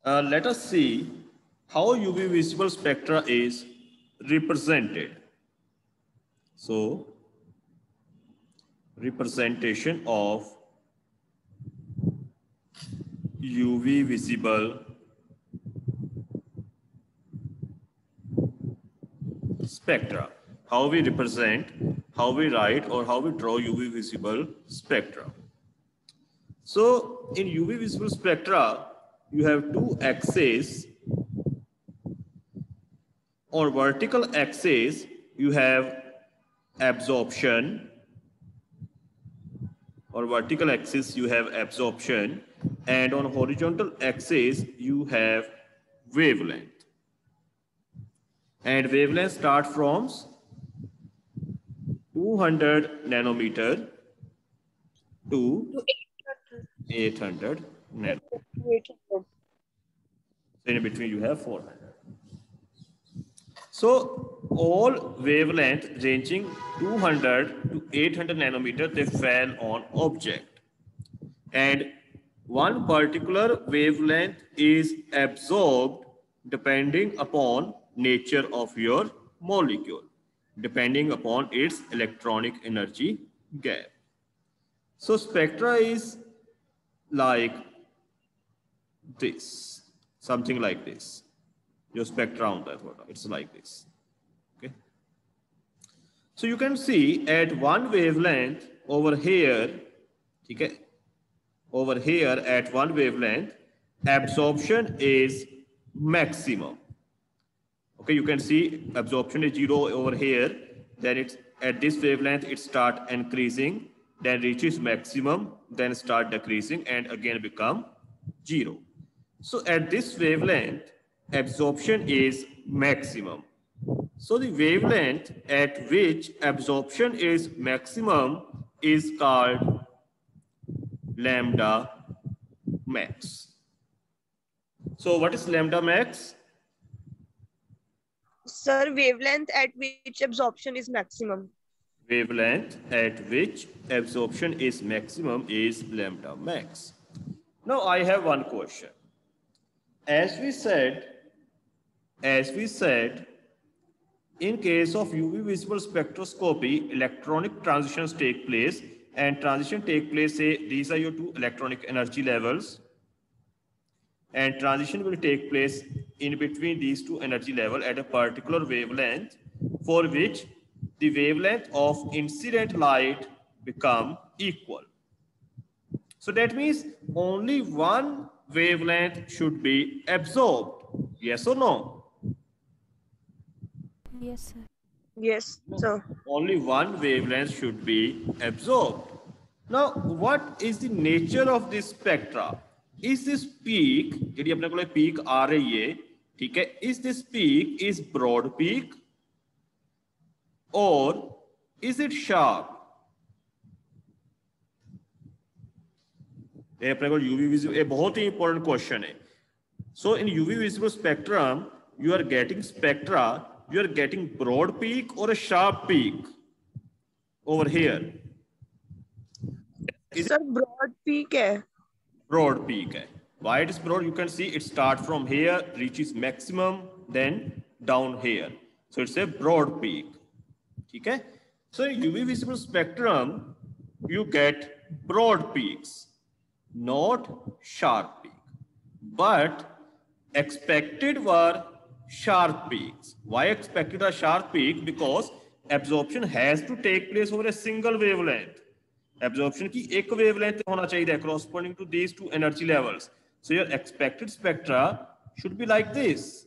Let us see how UV visible spectra is represented. So, representation of UV visible spectra. How we represent, how we write, or how we draw UV visible spectra. So, in UV visible spectra, you have two axes. On vertical axis, you have absorption. On vertical axis, you have absorption, and on horizontal axis, you have wavelength. And wavelength start from 200 nanometer to 800 nanometer. So in between, you have 400. So all wavelength ranging 200 to 800 nanometer, they fell on object. And one particular wavelength is absorbed depending upon nature of your molecule, depending upon its electronic energy gap. So spectra is like this, something like this. Your spectra on that one, it's like this. Okay. So you can see at one wavelength over here, okay, over here at one wavelength, absorption is maximum. Okay, you can see absorption is 0 over here. Then it's at this wavelength, it start increasing, then reaches maximum, then start decreasing, and again become 0. So at this wavelength, absorption is maximum. So the wavelength at which absorption is maximum is called lambda max. So what is lambda max? Sir, wavelength at which absorption is maximum. Wavelength at which absorption is maximum is lambda max. Now I have one question. As we said, in case of UV visible spectroscopy, electronic transitions take place, and transition take place, say these are your two electronic energy levels, and transition will take place in between these two energy level at a particular wavelength, for which the wavelength of incident light become equal. So that means only one wavelength should be absorbed. Yes or no? Yes, sir. Yes, sir. Only one wavelength should be absorbed. Now, what is the nature of this spectra? Is this peak, यदि अपने को peak आ रही है, ठीक है? Is this peak is broad peak or is it sharp? ये अपने को UV visible, ये बहुत ही important question है. So in UV visible spectrum, you are getting spectra, you are getting broad peak or a sharp peak over here. Sir, broad peak hai. Broad peak hai. Why it is broad? You can see it starts from here, reaches maximum, then down here. So it's a broad peak. Okay? So in UV visible spectrum, you get broad peaks, not sharp peak. But expected were sharp peaks. Why expected a sharp peak? Because absorption has to take place over a single wavelength. Absorption की एक wavelength होना चाहिए corresponding to these two energy levels. So your expected spectra should be like this.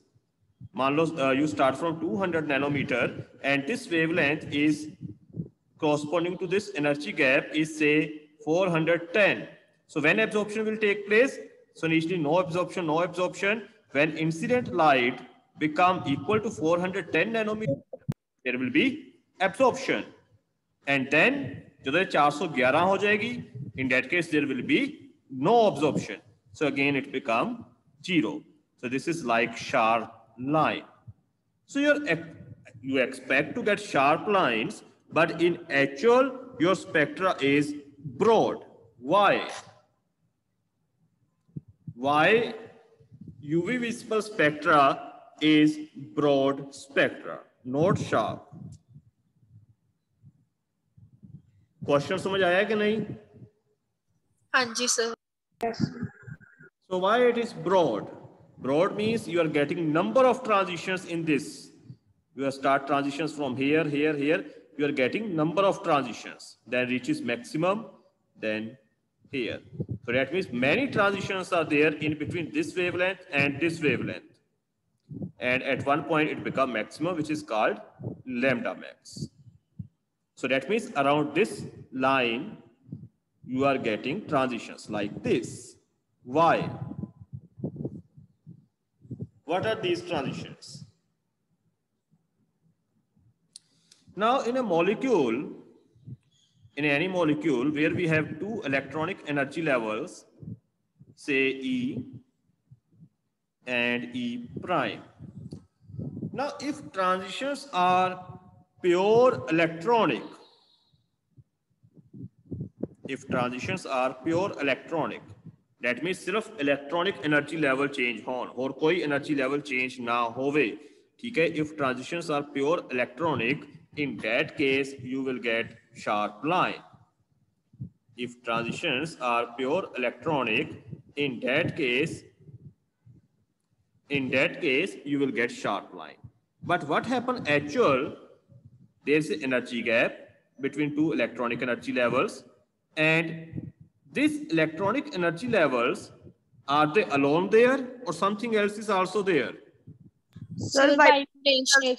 मान लो you start from 200 nanometer and this wavelength is corresponding to this energy gap is say 410. So when absorption will take place? So initially no absorption, no absorption. When incident light become equal to 410 nanometer, there will be absorption. And then जब 411 हो जाएगी, in that case there will be no absorption. So again it become 0. So this is like sharp line. So you expect to get sharp lines, but in actual your spectra is broad. Why? Why UV visible spectra is broad spectra, not sharp. Question समझ आया कि नहीं? हाँ जी sir. So why it is broad? Broad means you are getting number of transitions in this. You start transitions from here, here, here. You are getting number of transitions. Then reaches maximum, then here. So that means many transitions are there in between this wavelength and this wavelength. And at one point it becomes maximum, which is called lambda max. So that means around this line, you are getting transitions like this. Why? What are these transitions? Now, in a molecule, in any molecule where we have two electronic energy levels, say E and E prime. Now, if transitions are pure electronic, that means सिर्फ electronic energy level change होन और कोई energy level change ना होवे, ठीक है? If transitions are pure electronic, in that case you will get sharp line. If transitions are pure electronic, in that case you will get sharp line. But what happens actual? There is an energy gap between two electronic energy levels, and these electronic energy levels, are they alone there or something else is also there? Sir, Vibration.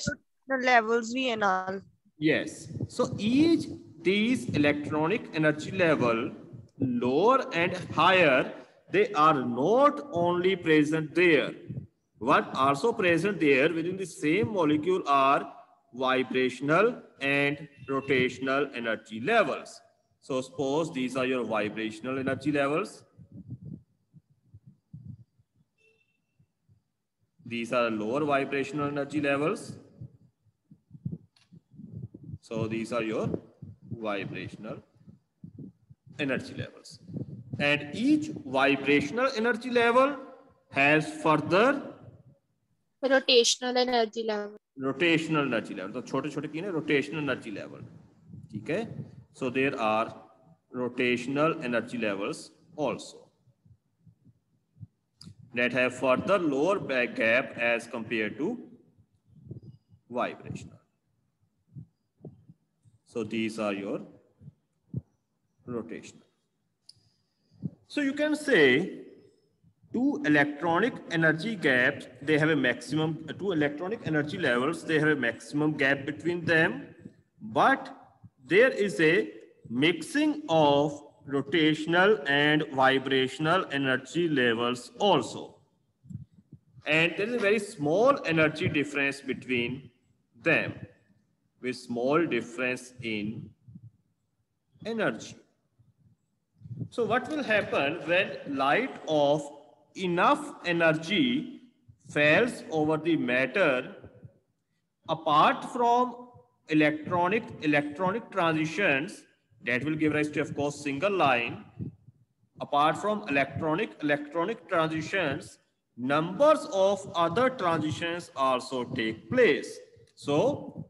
the levels we and all. Yes. So each these electronic energy level, lower and higher, they are not only present there. What also present there within the same molecule are vibrational and rotational energy levels. So suppose these are your vibrational energy levels. These are lower vibrational energy levels. So these are your vibrational energy levels. And each vibrational energy level has further Rotational energy level. rotational energy level. तो छोटे छोटे की ना rotational energy level, ठीक है? So there are rotational energy levels also that have further lower back gap as compared to vibrational. So these are your rotational. So you can say two electronic energy gaps, they have a maximum, two electronic energy levels, they have a maximum gap between them, but there is a mixing of rotational and vibrational energy levels also. And there is a very small energy difference between them, with small difference in energy. So what will happen when light of enough energy falls over the matter, apart from electronic transitions that will give rise to, of course, single line. Apart from electronic transitions, numbers of other transitions also take place. So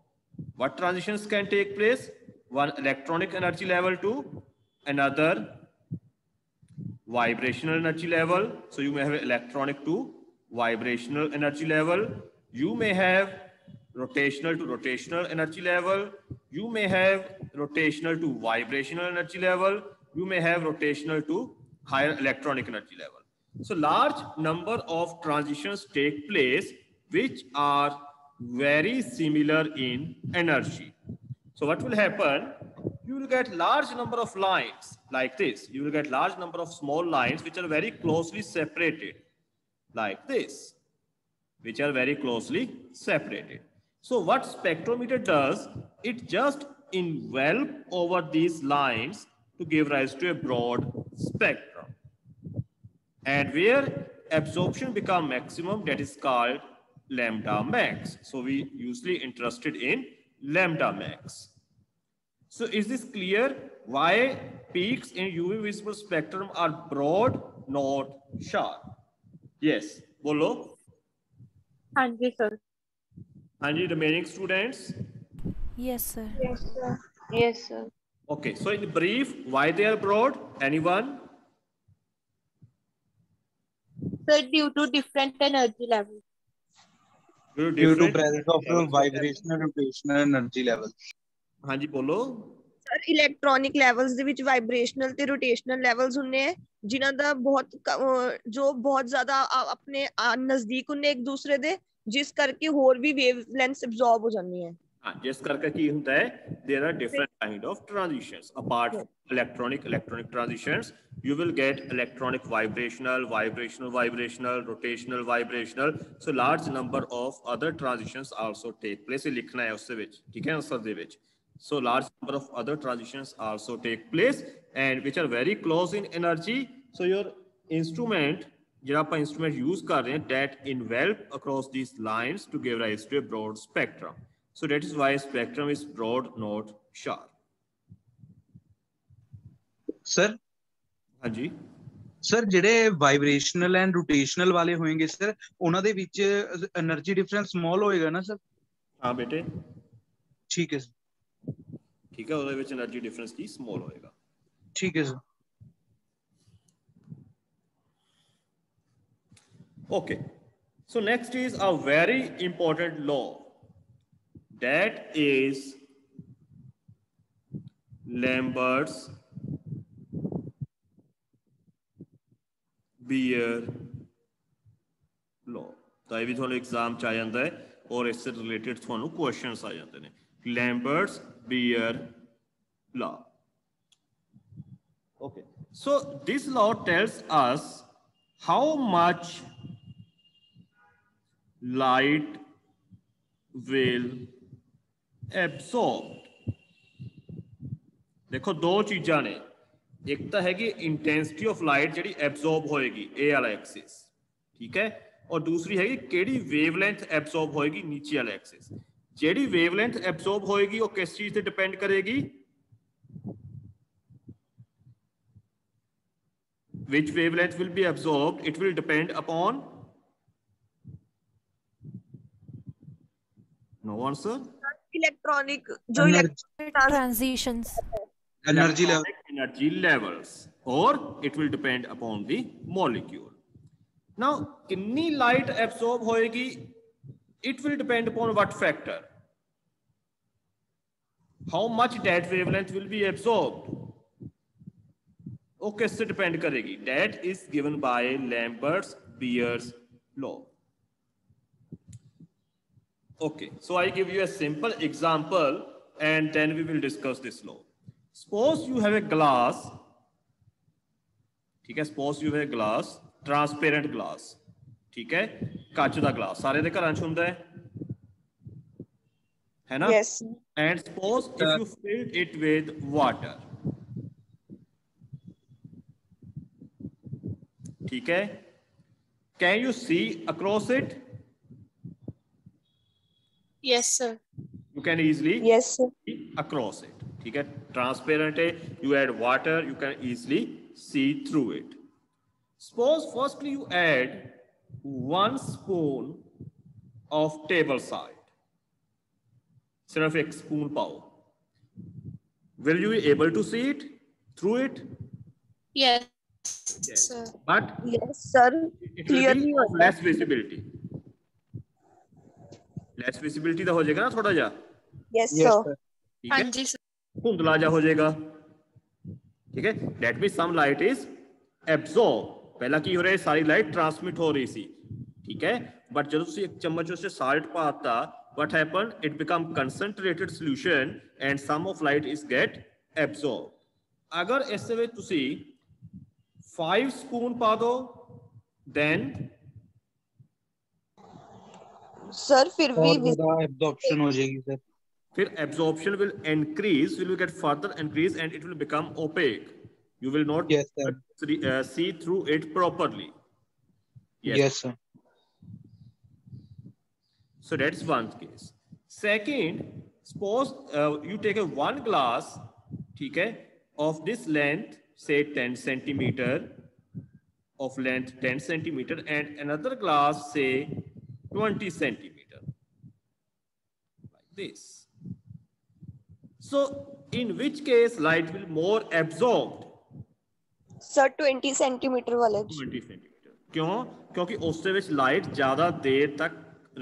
what transitions can take place? One electronic energy level to another vibrational energy level. So you may have electronic to vibrational energy level. You may have rotational to rotational energy level. You may have rotational to vibrational energy level. You may have rotational to higher electronic energy level. So large number of transitions take place which are very similar in energy. So what will happen? You will get large number of lines like this. You will get large number of small lines which are very closely separated like this, which are very closely separated. So what spectrometer does, it just envelop over these lines to give rise to a broad spectrum. And where absorption become maximum, that is called lambda max. So we usually interested in lambda max. So is this clear why peaks in UV visible spectrum are broad, not sharp? Yes, बोलो। हाँ जी sir. हाँ जी, remaining students. Yes, sir. Yes sir. Yes sir. Okay, so in brief, why they are broad? Anyone? Sir, due to different energy levels. Due Due to different presence of vibrational rotational energy levels. हाँ जी बोलो। Sir electronic levels ਦੇ ਵਿੱਚ ਵਾਈਬ੍ਰੇਸ਼ਨਲ ਤੇ rotational levels ਹੁੰਦੇ ਆ ਜਿਨ੍ਹਾਂ ਦਾ ਜੋ ਬਹੁਤ ਜ਼ਿਆਦਾ ਆਪਣੇ ਨਜ਼ਦੀਕ ਹੁੰਦੇ ਇੱਕ ਦੂਸਰੇ ਦੇ ਜਿਸ ਕਰਕੇ ਹੋਰ ਵੀ ਵੇਵ ਲੈਂਥਸ ਐਬਜ਼ੌਰਬ ਹੋ ਜਾਂਦੀਆਂ हाँ, जिस करके की होता है, there are different kind of transitions. Apart from electronic transitions, you will get electronic vibrational, rotational vibrational. So large number of other transitions also take place. लिखना है उससे विच, ठीक है, answer they which. So large number of other transitions also take place and which are very close in energy. So your instrument, जो आप instrument use कर रहे हैं, that envelop across these lines to give rise to a broad spectrum. So that is why spectrum is broad, not sharp. Sir, हाँ जी, sir ਜਿਹੜੇ ਵਾਈਬ੍ਰੇਸ਼ਨਲ and rotational ਵਾਲੇ ਹੋਣਗੇ sir, ਉਹਨਾਂ ਦੇ ਵਿੱਚ એનર્ਜੀ ਡਿਫਰੈਂਸ ਸਮਾਲ ਹੋਏਗਾ ਨਾ ਸਰ? हाँ बेटे, ਠੀਕ ਹੈ ਸਰ। ठीक है, ਉਹਦੇ ਵਿੱਚ एनर्जी डिफरेंस की स्मॉल होएगा। ਠੀਕ ਹੈ sir. Okay, so next is a very important law, that is Lambert's Beer law। ਤਾਂ ਇਹ ਵੀ ਤੁਹਾਨੂੰ ਐਗਜ਼ਾਮ ਚ ਆ ਜਾਂਦਾ ਹੈ ਔਰ ਇਸ ਸੇ ਰਿਲੇਟਡ ਤੁਹਾਨੂੰ ਕੁਐਸਚਨਸ ਆ ਜਾਂਦੇ ਨੇ। Lambert's Beer law। Okay, so this law tells us how much light will absorb। देखो दो चीज़ां ने, एक तो हैगी इंटेंसिटी ऑफ लाइट जी एब्जॉर्ब होएगी ए वाला एक्सिस, ठीक है, और दूसरी हैगी केड़ी वेवलेंथ एब्जॉर्ब होएगी नीचे वाला एक्सिस। जेड़ी वेवलेंथ एब्जॉर्ब होएगी वो किस चीज पे डिपेंड करेगी? Which wavelength will be absorbed? It will depend upon no answer. Electronic ਜੋ Transitions. Energy level. Energy levels, or it will depend upon the molecule. Now, कितनी light absorb होएगी? It will depend upon what factor? How much that wavelength will be absorbed? वो किससे depend करेगी? That is given by Lambert's Beer's law. Okay, so I give you a simple example and then we will discuss this law. Suppose you have a glass, ठीक है, suppose you have a glass, transparent glass, ठीक है, कांच दा glass, सारे दे घरां च हुंदा है ना? Yes. And suppose if you fill it with water, ठीक है, can you see across it? Yes sir. You can easily Yes sir. see across it, ठीक है, transparent है, you add water, you can easily see through it. Suppose firstly you add 1 spoon of table salt, सिर्फ एक spoon पाओ, will you be able to see it through it? Yes, Yes. sir. But Yes sir. it will Clearly be of less visibility. Less visibility ਦਾ ਹੋ ਜਾਏਗਾ ਨਾ ਥੋੜਾ ਜਿਹਾ, Yes Yes, sir. sir. ठीक हाँ है, जी sir. धुंधला जा हो जाएगा, ठीक है, that means some light is absorbed। पहला की हो रहा है, सारी लाइट ट्रांसमिट हो रही सी, ठीक है, बट जब ਤੁਸੀਂ एक चम्मच उससे साल्ट पाता, what happened? It become concentrated solution and some of light is get absorbed। अगर इस ਵਿੱਚ ਤੁਸੀਂ 5 स्पून पा दो, then सर फिर भी और ज्यादा absorption हो जाएगी सर। फिर absorption will increase, will get further increase and it will become opaque. You will not Yes, sir. see through it properly. Yes, sir. So that's one case. Second, suppose you take a 1 glass, ठीक है, of this length, say 10 centimeter, of length 10 centimeter and another glass say 20 centimeter, like this. So in which case light will more absorbed? Sir 20 centimetre वाले 20 centimetre. क्यों? क्योंकि उससे ਵਿੱਚ light ਜ਼ਿਆਦਾ ਦੇਰ ਤੱਕ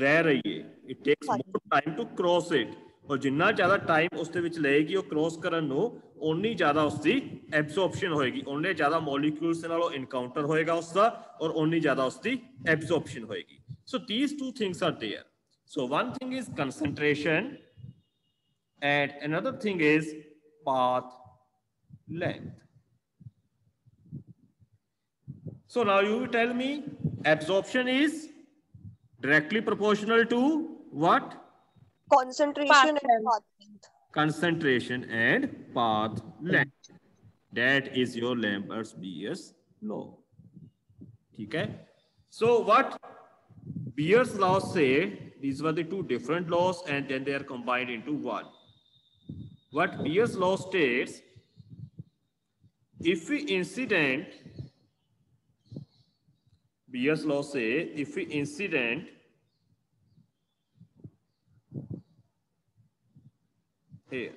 ਰਹਿ ਰਹੀ ਹੈ। It takes more time to cross it, ਔਰ ਜਿੰਨਾ ਜ਼ਿਆਦਾ ਟਾਈਮ ਉਸ ਦੇ ਵਿੱਚ ਲਏਗੀ ਉਹ ਕ੍ਰੋਸ ਕਰਨ ਨੂੰ, ਉਨੀ ਜ਼ਿਆਦਾ ਉਸ ਦੀ ਐਬਜ਼ੌਰਪਸ਼ਨ ਹੋਏਗੀ, ਉਹਨੇ ਜ਼ਿਆਦਾ ਮੋਲੀਕਿਊਲਸ ਨਾਲੋਂ ਇਨਕਾਊਂਟਰ ਹੋਏਗਾ ਉਸ ਦਾ, ਔਰ ਉਨੀ ਜ਼ਿਆਦਾ ਉਸ ਦੀ ਐਬਜ਼ੌਰਪਸ਼ਨ ਹੋਏਗੀ। ਸੋ these two things are there. So one thing is concentration and another thing is path length. So now you tell me, absorption is directly proportional to what? concentration Path and path length. Concentration and path length. That is your Lambert's-Beer's law. Okay. So what Beer's law say, these were the two different laws and then they are combined into one. What Beer's law states, if we incident, Beer's law say, if we incident here.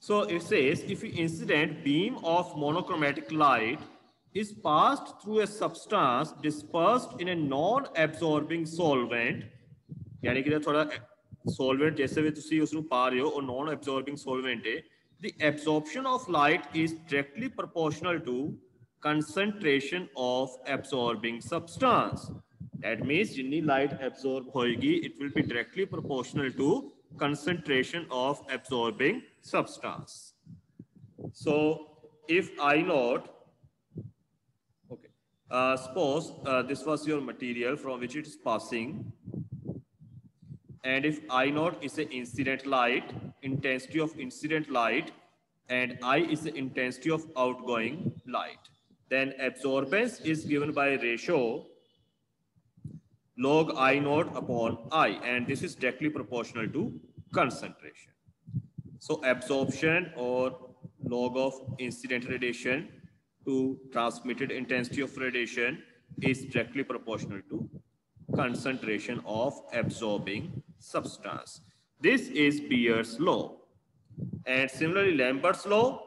So it says, if an incident beam of monochromatic light is passed through a substance dispersed in a non-absorbing solvent, यानी कि थोड़ा solvent जैसे भी तुसी उसनु पा रहे हो और non-absorbing solvent है, the absorption of light is directly proportional to concentration of absorbing substance. That means जितनी light absorb होएगी, it will be directly proportional to concentration of absorbing substance. So if I naught, okay, suppose this was your material from which it is passing, and if I naught is the incident light, intensity of incident light, and I is the intensity of outgoing light, then absorbance is given by ratio log I naught upon I, and this is directly proportional to concentration. So absorption or log of incident radiation to transmitted intensity of radiation is directly proportional to concentration of absorbing substance. This is Beer's law. And similarly Lambert's law,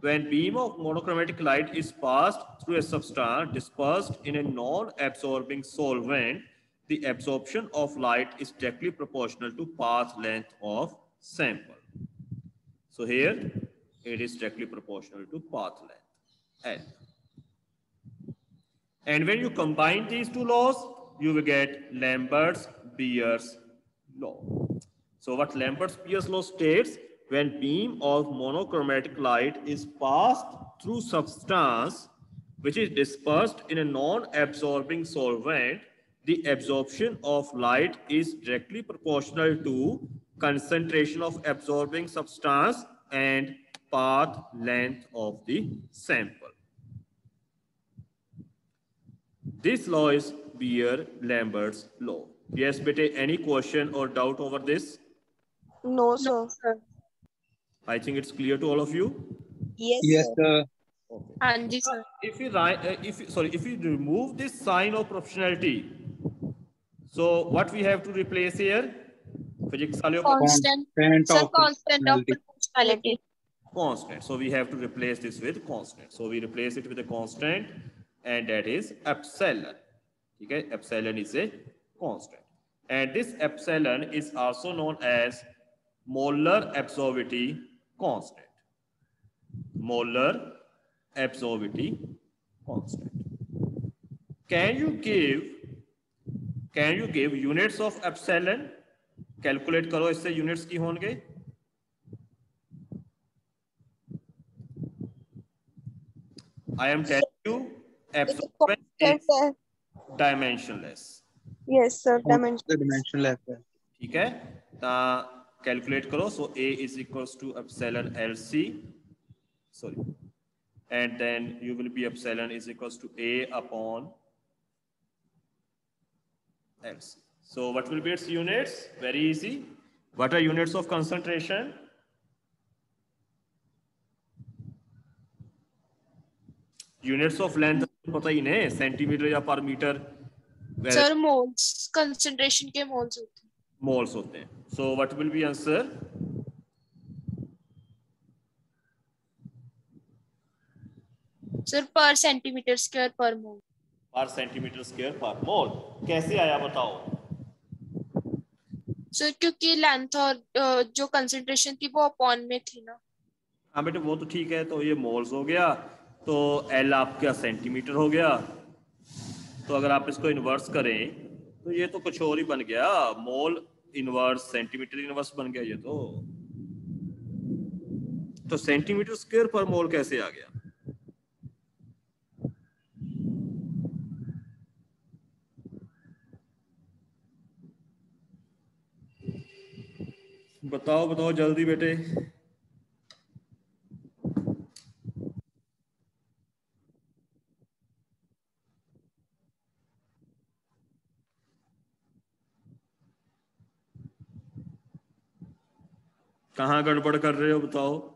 when beam of monochromatic light is passed through a substance dispersed in a non-absorbing solvent, the absorption of light is directly proportional to path length of sample. So here it is directly proportional to path length L. And when you combine these two laws, you will get Lambert's-Beer's law. So what Lambert's-Beer's law states, when beam of monochromatic light is passed through substance which is dispersed in a non-absorbing solvent, the absorption of light is directly proportional to concentration of absorbing substance and path length of the sample. This law is Beer-Lambert's law. Yes, bete, any question or doubt over this? No, sir. sir. I think it's clear to all of you. Yes, Yes, sir. sir. Okay. Anji, sir. If you remove this sign of proportionality, so what we have to replace here? Physics Constant. Constant Sir, of constant of proportionality. proportionality. constant. So we have to replace this with constant. So we replace it with a constant, and that is epsilon. Okay, epsilon is a constant, and this epsilon is also known as molar absorptivity constant. Molar absorptivity constant. Can you give units of epsilon? Calculate करो, इससे units की होंगे. I am telling you, absorption is dimensionless. Yes, sir. Dimension. The dimensionless है. ठीक है, तो calculate करो. So A is equals to epsilon LC. Sorry, and then you will be epsilon is equals to A upon LC. So what will be its units? Very easy. What are units of concentration? Units of length पता ही नहीं, centimetre या पर metre, sir moles, concentration के moles होते हैं। Moles होते हैं। So what will be answer? Sir पर सेंटीमीटर स्क्वायर पर मोल। पर सेंटीमीटर स्क्वायर पर मोल। कैसे आया बताओ? सर क्योंकि लेंथ और जो कंसंट्रेशन थी वो अपॉन में थी ना। हाँ बेटे वो तो ठीक है, तो ये मोल्स हो गया, तो एल आपका सेंटीमीटर हो गया। तो अगर आप इसको इन्वर्स करें तो ये तो कुछ और ही बन गया, मोल इन्वर्स सेंटीमीटर इन्वर्स बन गया ये तो सेंटीमीटर स्क्वायर पर मोल कैसे आ गया? बताओ बताओ जल्दी बेटे। कहाँ गड़बड़ कर रहे हो बताओ?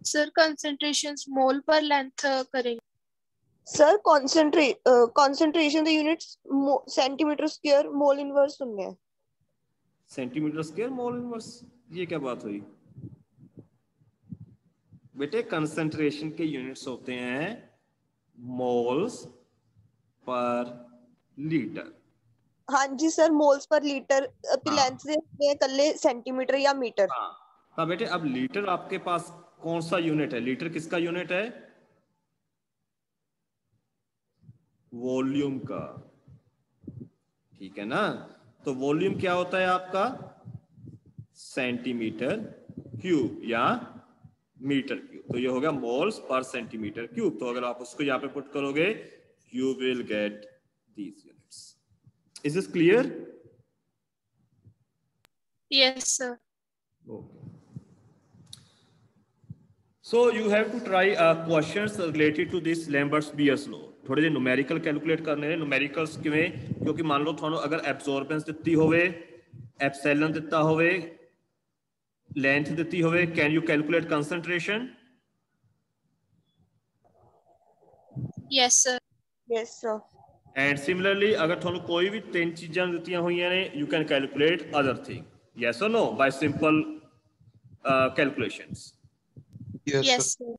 सर कंसंट्रेशंस मोल पर लेंथ करेंगे। Sir concentration the units centimetre square mole inverse सुनने हैं। सेंटीमीटर स्क्वायर मोल इनवर्स, ये क्या बात हुई बेटे? कंसंट्रेशन के यूनिट्स होते हैं मोल्स पर लीटर। हाँ जी सर, मोल्स पर लीटर हाँ। लेंथ से कल्ले सेंटीमीटर या मीटर। हाँ बेटे, अब लीटर आपके पास कौन सा यूनिट है? लीटर किसका यूनिट है? वॉल्यूम का, ठीक है ना? तो वॉल्यूम क्या होता है आपका? सेंटीमीटर क्यूब या मीटर क्यूब। तो ये होगा मोल्स पर सेंटीमीटर क्यूब। तो अगर आप उसको यहाँ पे पुट करोगे you will get these units. Is this clear? Yes sir. Okay. So you have to try questions related to this Lambert's-Beers law. थोड़े ਜਿਹੇ numerical calculate करने हैं। numericals किवें? क्योंकि मान लो ਤੁਹਾਨੂੰ अगर absorbance ਦਿੱਤੀ ਹੋਵੇ, epsilon ਦਿੱਤਾ ਹੋਵੇ, length ਦਿੱਤੀ ਹੋਵੇ, can you calculate concentration? Yes sir. Yes sir. And similarly अगर ਤੁਹਾਨੂੰ ਕੋਈ ਵੀ ਤਿੰਨ ਚੀਜ਼ਾਂ ਦਿੱਤੀਆਂ ਹੋਈਆਂ ਨੇ, you can calculate other thing. Yes or no? By simple calculations. Yes sir.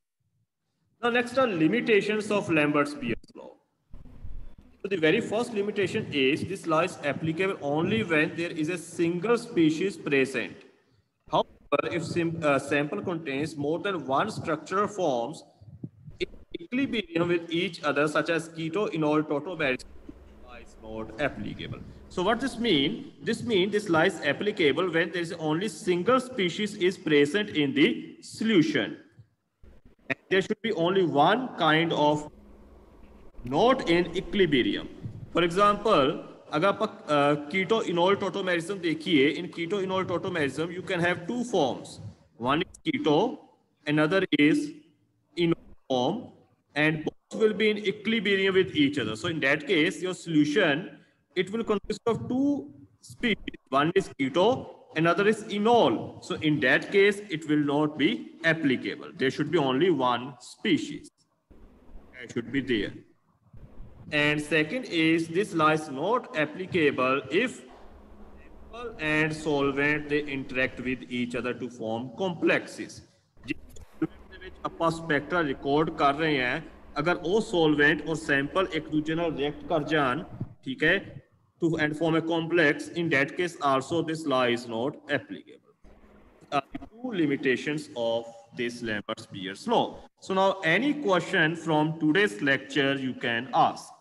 Now next are limitations of Lambert's-Beers law. So the very first limitation is this law is applicable only when there is a single species present. However, if sample contains more than one structural forms in equilibrium with each other, such as keto, enol, tautomeric, is not applicable. So what this mean? This means this law is applicable when there is only single species is present in the solution. And there should be only one kind of not in equilibrium. For example, अगर आप keto enol tautomerism देखिए, in keto enol tautomerism you can have two forms. One is keto, another is enol form, and both will be in equilibrium with each other. So in that case, your solution, it will consist of two species. One is keto, another is enol. So in that case, it will not be applicable. There should be only one species. That should be there. And second is this law is not applicable if sample and solvent they interact with each other to form complexes. ਦੇ ਵਿੱਚ ਆਪਾਂ spectra record ਕਰ ਰਹੇ ਹਾਂ, ਅਗਰ ਉਹ ਸੋਲਵੈਂਟ ਔਰ sample ਇੱਕ ਦੂਜੇ ਨਾਲ ਰਿਐਕਟ ਕਰ ਜਾਣ, ਠੀਕ ਹੈ, to and form a complex, in that case also this law is not applicable. Two limitations of this Lambert's-Beers law. So now any question from today's lecture you can ask.